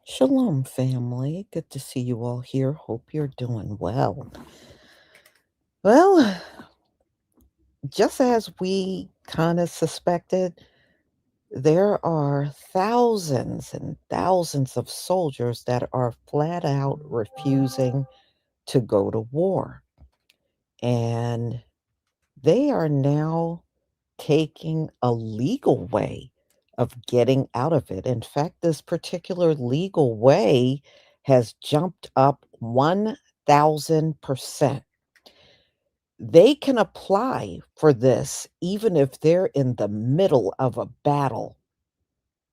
Shalom, family. Good to see you all here. Hope you're doing well. Well, just as we kind of suspected, there are thousands and thousands of soldiers that are flat out refusing to go to war. And they are now taking a legal way of getting out of it. In fact, this particular legal way has jumped up 1,000%. They can apply for this even if they're in the middle of a battle.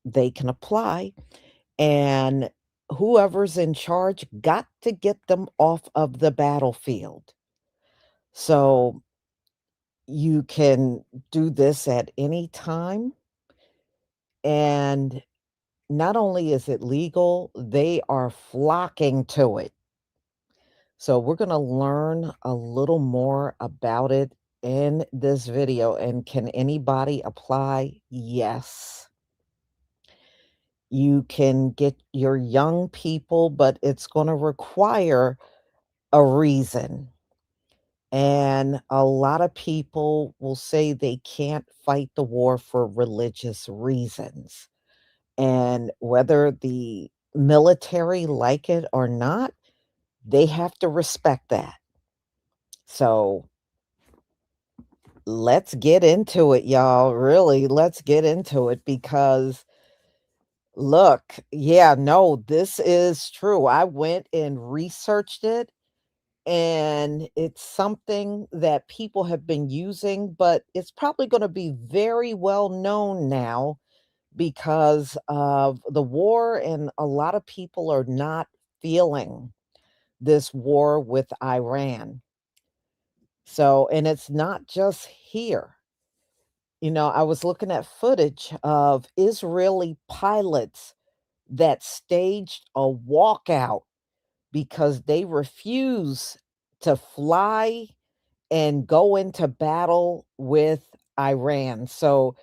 They can apply, and whoever's in charge got to get them off of the battlefield. So you can do this at any time. And not only is it legal, they are flocking to it. So we're going to learn a little more about it in this video. And can anybody apply? Yes. You can get your young people, but it's going to require a reason. And a lot of people will say they can't fight the war for religious reasons. And whether the military like it or not, they have to respect that. So let's get into it, y'all. Really, let's get into it because look, yeah, no, this is true. I went and researched it, and it's something that people have been using, but it's probably going to be very well known now because of the war, and a lot of people are not feeling this war with Iran. So, and it's not just here. I was looking at footage of Israeli pilots that staged a walkout because they refuse to fly and go into battle with Iran. So,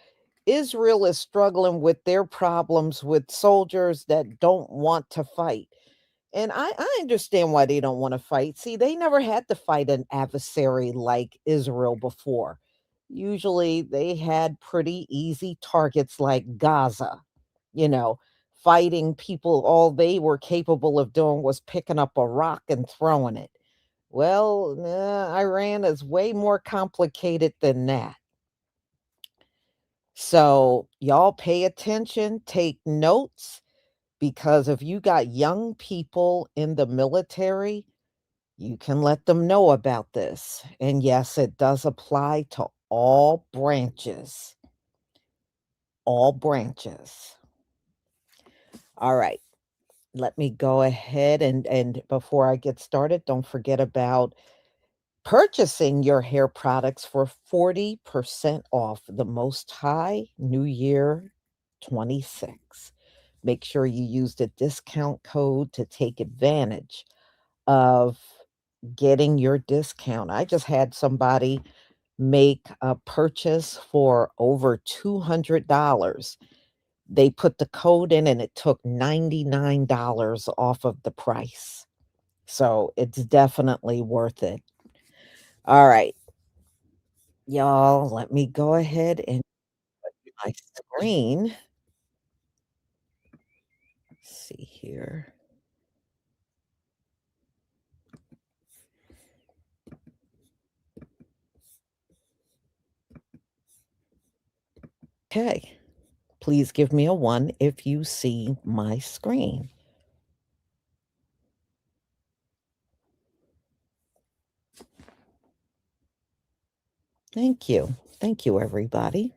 Israel is struggling with their problems with soldiers that don't want to fight. And I understand why they don't want to fight. See, they never had to fight an adversary like Israel before. Usually they had pretty easy targets like Gaza, you know, fighting people. All they were capable of doing was picking up a rock and throwing it. Well, Iran is way more complicated than that. So, y'all pay attention, take notes, because if you got young people in the military, you can let them know about this. And yes, it does apply to all branches. All branches. All right. Let me go ahead and before I get started, don't forget about purchasing your hair products for 40% off the Most High New Year 26. Make sure you use the discount code to take advantage of getting your discount. I just had somebody make a purchase for over $200. They put the code in and it took $99 off of the price. So it's definitely worth it. All right, y'all, let me go ahead and my screen. Let's see here. Okay. Please give me a 1 if you see my screen. Thank you. Thank you, everybody.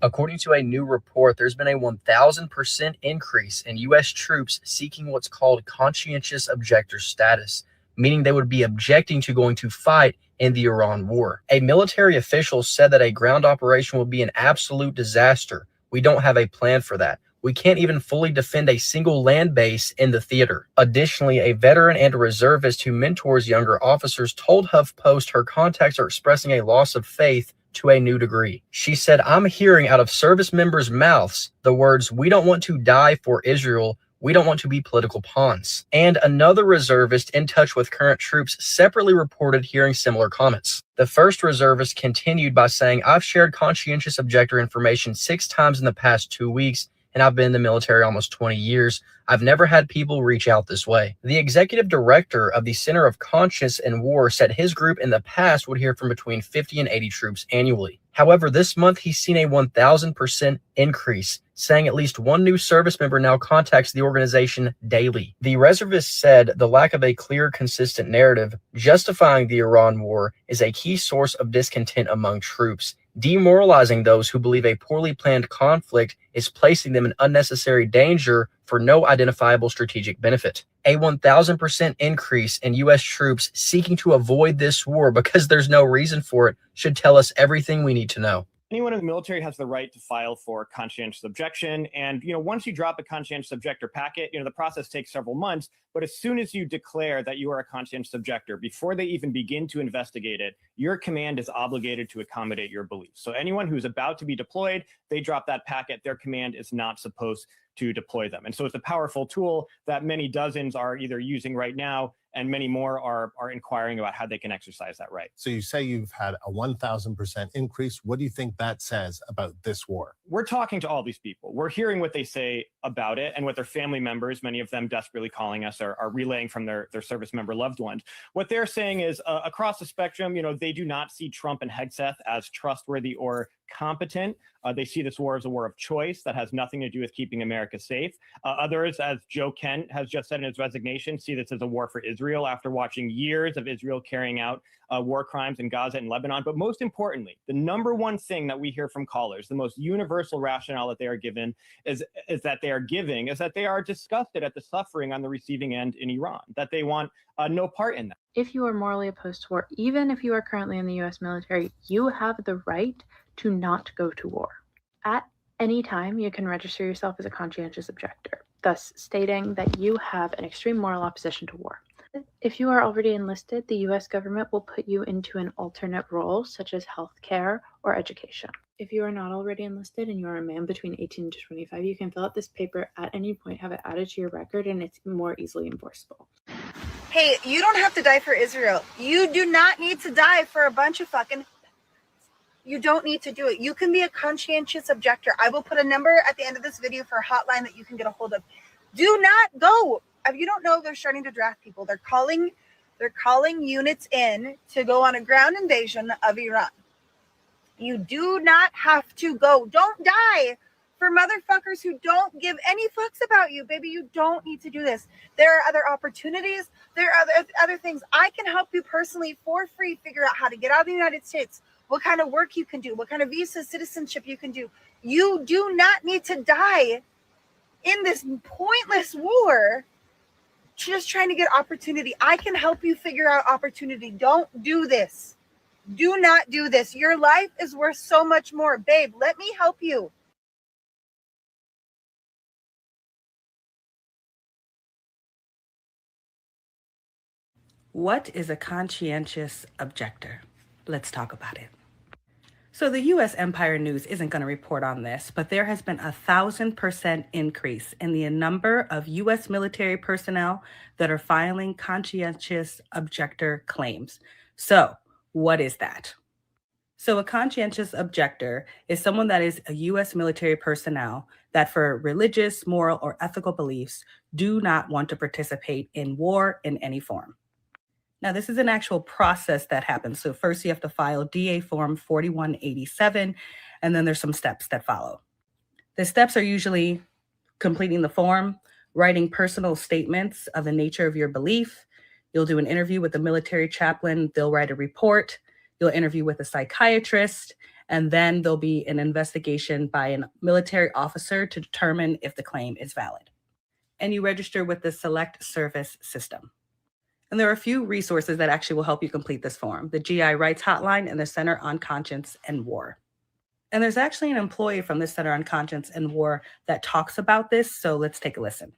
According to a new report, there's been a 1,000% increase in U.S. troops seeking what's called Conscientious Objector status, meaning they would be objecting to going to fight in the Iran war. A military official said that a ground operation would be an absolute disaster. We don't have a plan for that. We can't even fully defend a single land base in the theater. Additionally, a veteran and a reservist who mentors younger officers told HuffPost her contacts are expressing a loss of faith to a new degree. She said, "I'm hearing out of service members' mouths the words, 'We don't want to die for Israel. We don't want to be political pawns.'" And another reservist in touch with current troops separately reported hearing similar comments. The first reservist continued by saying, "I've shared conscientious objector information 6 times in the past 2 weeks, and I've been in the military almost 20 years. I've never had people reach out this way." The executive director of the Center of Conscience and War said his group in the past would hear from between 50 and 80 troops annually. However, this month he's seen a 1,000% increase, saying at least one new service member now contacts the organization daily. The reservist said the lack of a clear, consistent narrative justifying the Iran war is a key source of discontent among troops, demoralizing those who believe a poorly planned conflict is placing them in unnecessary danger for no identifiable strategic benefit. A 1,000% increase in U.S. troops seeking to avoid this war because there's no reason for it should tell us everything we need to know. Anyone in the military has the right to file for conscientious objection. And, once you drop a conscientious objector packet, the process takes several months. But as soon as you declare that you are a conscientious objector, before they even begin to investigate it, your command is obligated to accommodate your beliefs. So anyone who's about to be deployed, they drop that packet, their command is not supposed to deploy them. And so it's a powerful tool that many dozens are either using right now, and many more are inquiring about how they can exercise that right. So you say you've had a 1,000% increase. What do you think that says about this war? We're talking to all these people. We're hearing what they say about it and what their family members, many of them desperately calling us, are relaying from their service member loved ones. What they're saying is across the spectrum, they do not see Trump and Hegseth as trustworthy or competent. They see this war as a war of choice that has nothing to do with keeping America safe. Others, as Joe Kent has just said in his resignation, see this as a war for Israel after watching years of Israel carrying out war crimes in Gaza and Lebanon. But most importantly, the number one thing that we hear from callers, the most universal rationale that they are given is that they are disgusted at the suffering on the receiving end in Iran, that they want no part in that. If you are morally opposed to war, even if you are currently in the U.S. military, you have the right to not go to war. At any time, you can register yourself as a conscientious objector, thus stating that you have an extreme moral opposition to war. If you are already enlisted, the U.S. government will put you into an alternate role, such as healthcare or education. If you are not already enlisted and you are a man between 18 to 25, you can fill out this paper at any point, have it added to your record, and it's more easily enforceable. Hey, you don't have to die for Israel. You do not need to die for a bunch of fucking... You don't need to do it. You can be a conscientious objector. I will put a number at the end of this video for a hotline that you can get a hold of. Do not go. If you don't know, they're starting to draft people. They're calling units in to go on a ground invasion of Iran. You do not have to go. Don't die for motherfuckers who don't give any fucks about you, baby. You don't need to do this. There are other opportunities. There are other things. I can help you personally for free figure out how to get out of the United States, what kind of work you can do, what kind of visa citizenship you can do. You do not need to die in this pointless war just trying to get opportunity. I can help you figure out opportunity. Don't do this. Do not do this. Your life is worth so much more. Babe, let me help you. What is a conscientious objector? Let's talk about it. So the U.S. Empire News isn't going to report on this, but there has been 1,000% increase in the number of U.S. military personnel that are filing conscientious objector claims. So what is that? So a conscientious objector is someone that is a U.S. military personnel that for religious, moral, or ethical beliefs do not want to participate in war in any form. Now, this is an actual process that happens. So first you have to file DA Form 4187, and then there's some steps that follow. The steps are usually completing the form, writing personal statements of the nature of your belief. You'll do an interview with the military chaplain. They'll write a report. You'll interview with a psychiatrist, and then there'll be an investigation by a military officer to determine if the claim is valid. And you register with the Select Service system. And there are a few resources that actually will help you complete this form: the GI Rights Hotline and the Center on Conscience and War. And there's actually an employee from the Center on Conscience and War that talks about this. So let's take a listen.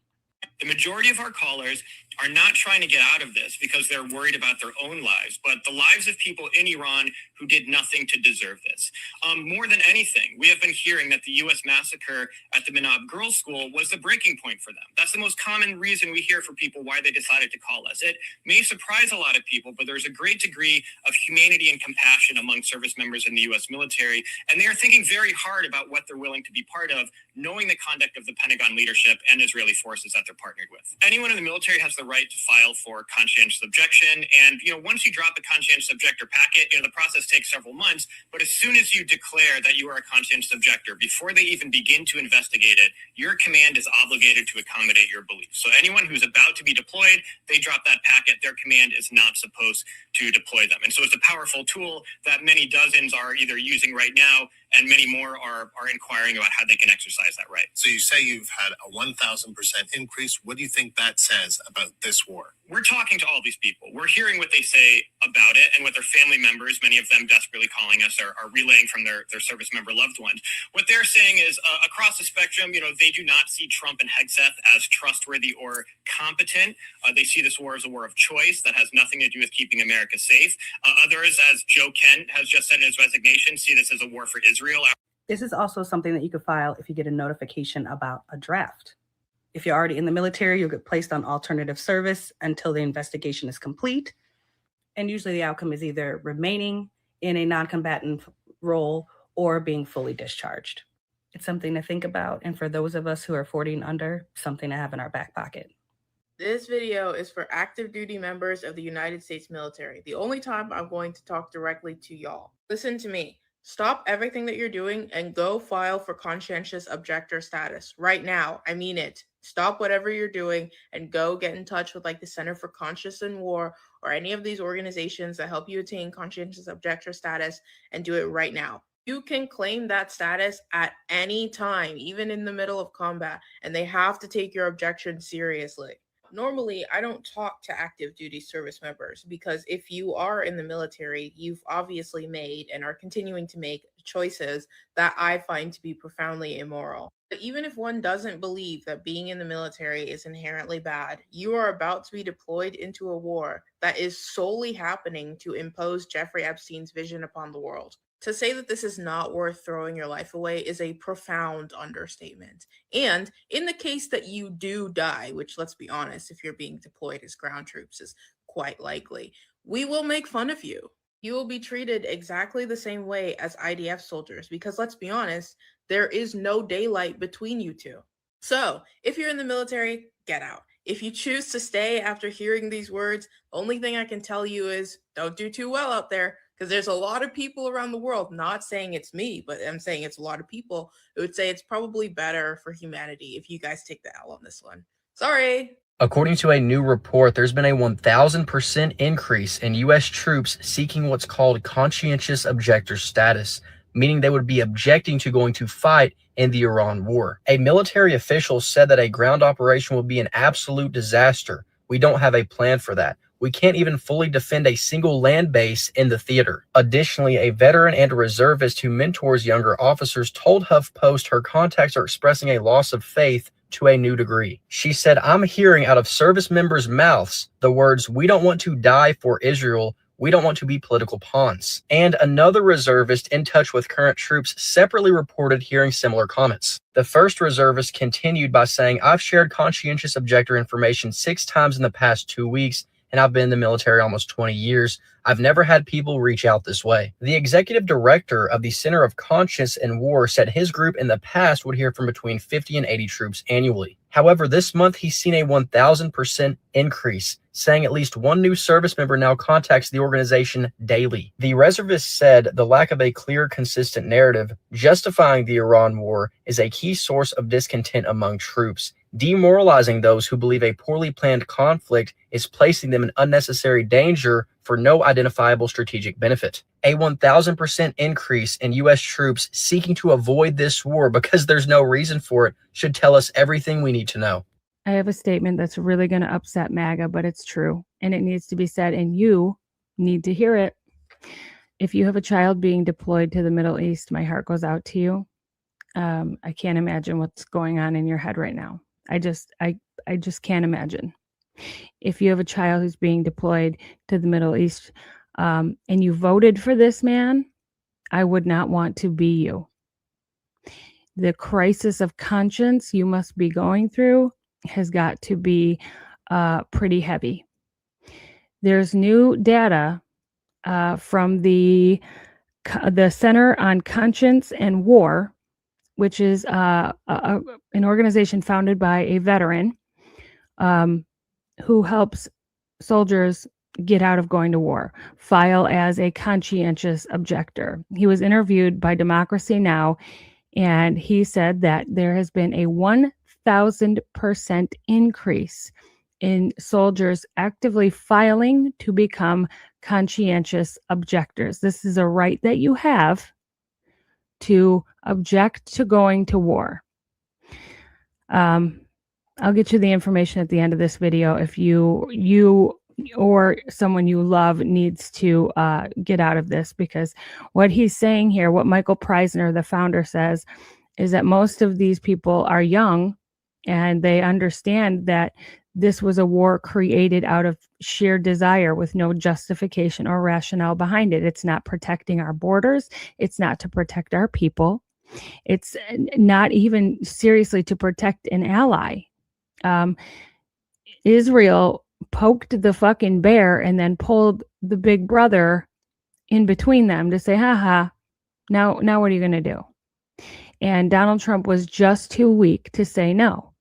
The majority of our callers are not trying to get out of this because they're worried about their own lives, but the lives of people in Iran who did nothing to deserve this. More than anything, we have been hearing that the U.S. massacre at the Minab Girls' School was the breaking point for them. That's the most common reason we hear for people why they decided to call us. It may surprise a lot of people, but there's a great degree of humanity and compassion among service members in the U.S. military, and they are thinking very hard about what they're willing to be part of, knowing the conduct of the Pentagon leadership and Israeli forces that they're partnered with. Anyone in the military has the right to file for conscientious objection. And, once you drop the conscientious objector packet, the process takes several months. But as soon as you declare that you are a conscientious objector, before they even begin to investigate it, your command is obligated to accommodate your beliefs. So anyone who's about to be deployed, they drop that packet, their command is not supposed to deploy them. And so it's a powerful tool that many dozens are either using right now, and many more are inquiring about how they can exercise that right. So you say you've had a 1,000% increase. What do you think that says about this war? We're talking to all these people. We're hearing what they say about it and what their family members, many of them desperately calling us, are relaying from their service member loved ones. What they're saying is across the spectrum, they do not see Trump and Hegseth as trustworthy or competent. They see this war as a war of choice that has nothing to do with keeping America safe. Others, as Joe Kent has just said in his resignation, see this as a war for Israel. This is also something that you could file if you get a notification about a draft. If you're already in the military, you'll get placed on alternative service until the investigation is complete. And usually the outcome is either remaining in a non-combatant role or being fully discharged. It's something to think about. And for those of us who are 40 and under, something to have in our back pocket. This video is for active duty members of the United States military. The only time I'm going to talk directly to y'all. Listen to me. Stop everything that you're doing and go file for conscientious objector status right now. I mean it. Stop whatever you're doing and go get in touch with the Center for Conscience and War or any of these organizations that help you attain conscientious objector status, and do it right now. You can claim that status at any time, even in the middle of combat, and they have to take your objection seriously. Normally, I don't talk to active duty service members because if you are in the military, you've obviously made and are continuing to make choices that I find to be profoundly immoral. But even if one doesn't believe that being in the military is inherently bad, you are about to be deployed into a war that is solely happening to impose Jeffrey Epstein's vision upon the world. To say that this is not worth throwing your life away is a profound understatement. And in the case that you do die, which, let's be honest, if you're being deployed as ground troops is quite likely, we will make fun of you. You will be treated exactly the same way as IDF soldiers because, let's be honest, there is no daylight between you two. So if you're in the military, get out. If you choose to stay after hearing these words, the only thing I can tell you is don't do too well out there. Because there's a lot of people around the world, not saying it's me, but I'm saying it's a lot of people who would say it's probably better for humanity if you guys take the L on this one. Sorry. According to a new report, there's been a 1,000% increase in U.S. troops seeking what's called conscientious objector status, meaning they would be objecting to going to fight in the Iran war. A military official said that a ground operation will be an absolute disaster. We don't have a plan for that. We can't even fully defend a single land base in the theater. Additionally, a veteran and a reservist who mentors younger officers told HuffPost her contacts are expressing a loss of faith to a new degree. She said, "I'm hearing out of service members' mouths the words, 'We don't want to die for Israel. We don't want to be political pawns.'" And another reservist in touch with current troops separately reported hearing similar comments. The first reservist continued by saying, "I've shared conscientious objector information 6 times in the past 2 weeks. And I've been in the military almost 20 years. I've never had people reach out this way." The executive director of the Center of Conscience and War said his group in the past would hear from between 50 and 80 troops annually. However, this month he's seen a 1,000% increase, saying at least one new service member now contacts the organization daily. The reservist said the lack of a clear, consistent narrative justifying the Iran war is a key source of discontent among troops, demoralizing those who believe a poorly planned conflict is placing them in unnecessary danger for no identifiable strategic benefit. A 1,000% increase in U.S. troops seeking to avoid this war because there's no reason for it should tell us everything we need to know. I have a statement that's really going to upset MAGA, but it's true, and it needs to be said, and you need to hear it. If you have a child being deployed to the Middle East, my heart goes out to you. I can't imagine what's going on in your head right now. I just can't imagine. If you have a child who's being deployed to the Middle East, and you voted for this man, I would not want to be you. The crisis of conscience you must be going through has got to be pretty heavy. There's new data from the Center on Conscience and War, which is an organization founded by a veteran who helps soldiers get out of going to war, file as a conscientious objector. He was interviewed by Democracy Now!, and he said that there has been a 1,000% increase in soldiers actively filing to become conscientious objectors. This is a right that you have to object to going to war. I'll get you the information at the end of this video if you or someone you love needs to get out of this, because what he's saying here, what Michael Preisner, the founder, says, is that most of these people are young and they understand that this was a war created out of sheer desire with no justification or rationale behind it. It's not protecting our borders. It's not to protect our people. It's not even seriously to protect an ally. Israel poked the fucking bear and then pulled the big brother in between them to say, haha, now what are you going to do? And Donald Trump was just too weak to say no.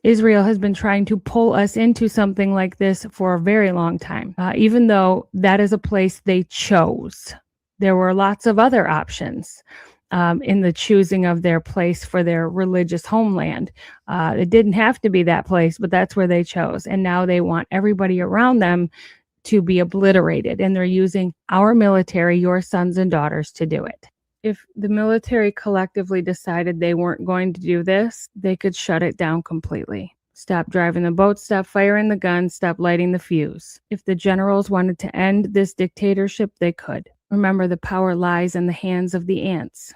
Israel has been trying to pull us into something like this for a very long time, even though that is a place they chose. There were lots of other options in the choosing of their place for their religious homeland. It didn't have to be that place, but that's where they chose. And now they want everybody around them to be obliterated. And they're using our military, your sons and daughters, to do it. If the military collectively decided they weren't going to do this, they could shut it down completely. Stop driving the boat, stop firing the guns, stop lighting the fuse. If the generals wanted to end this dictatorship, they could. Remember, the power lies in the hands of the ants,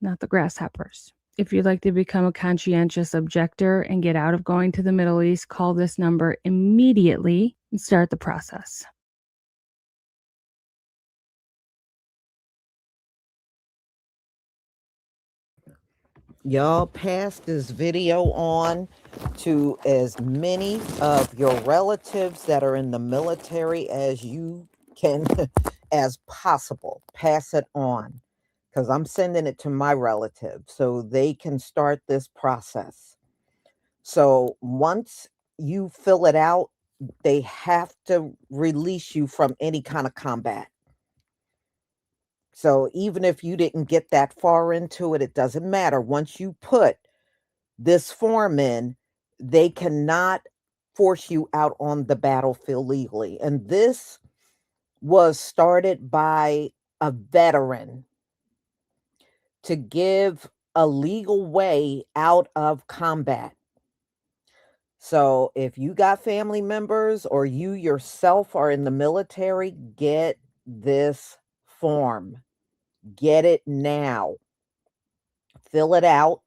not the grasshoppers. If you'd like to become a conscientious objector and get out of going to the Middle East, call this number immediately and start the process. Y'all pass this video on to as many of your relatives that are in the military as you can, as possible. Pass it on, because I'm sending it to my relatives so they can start this process. So once you fill it out, they have to release you from any kind of combat. So even if you didn't get that far into it, it doesn't matter. Once you put this form in, they cannot force you out on the battlefield legally. And this was started by a veteran to give a legal way out of combat. So if you got family members or you yourself are in the military, get this form. Get it now. Fill it out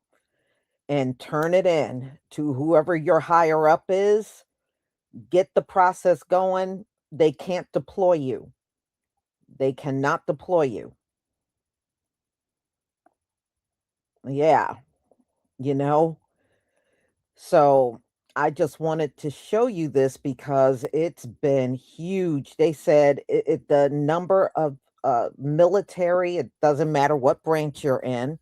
and turn it in to whoever your higher up is. Get the process going. They can't deploy you. They cannot deploy you. Yeah, you know. So I just wanted to show you this because it's been huge. They said the number of military, it doesn't matter what branch you're in,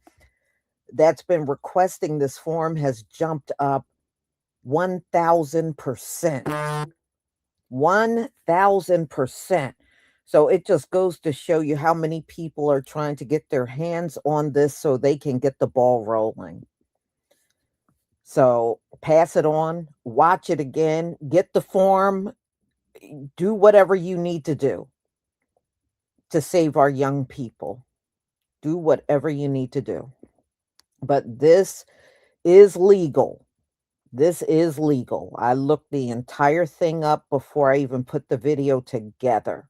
that's been requesting this form has jumped up 1,000%. 1,000%. So it just goes to show you how many people are trying to get their hands on this so they can get the ball rolling. So pass it on, watch it again, get the form, do whatever you need to do to save our young people. Do whatever you need to do. But this is legal. This is legal. I looked the entire thing up before I even put the video together.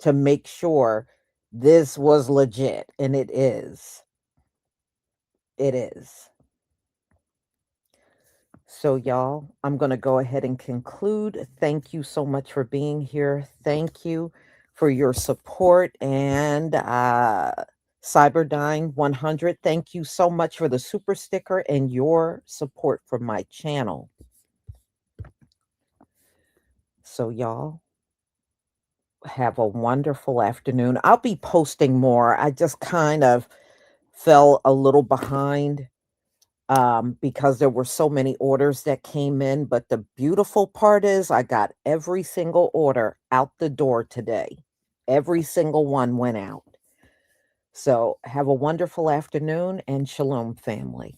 to make sure this was legit, and it is. It is. So, y'all, I'm going to go ahead and conclude. Thank you so much for being here. Thank you for your support. And Cyberdyne 100, thank you so much for the super sticker and your support for my channel. So, y'all, have a wonderful afternoon. I'll be posting more. I just kind of fell a little behind because there were so many orders that came in. But the beautiful part is I got every single order out the door today. Every single one went out. So have a wonderful afternoon, and shalom, family.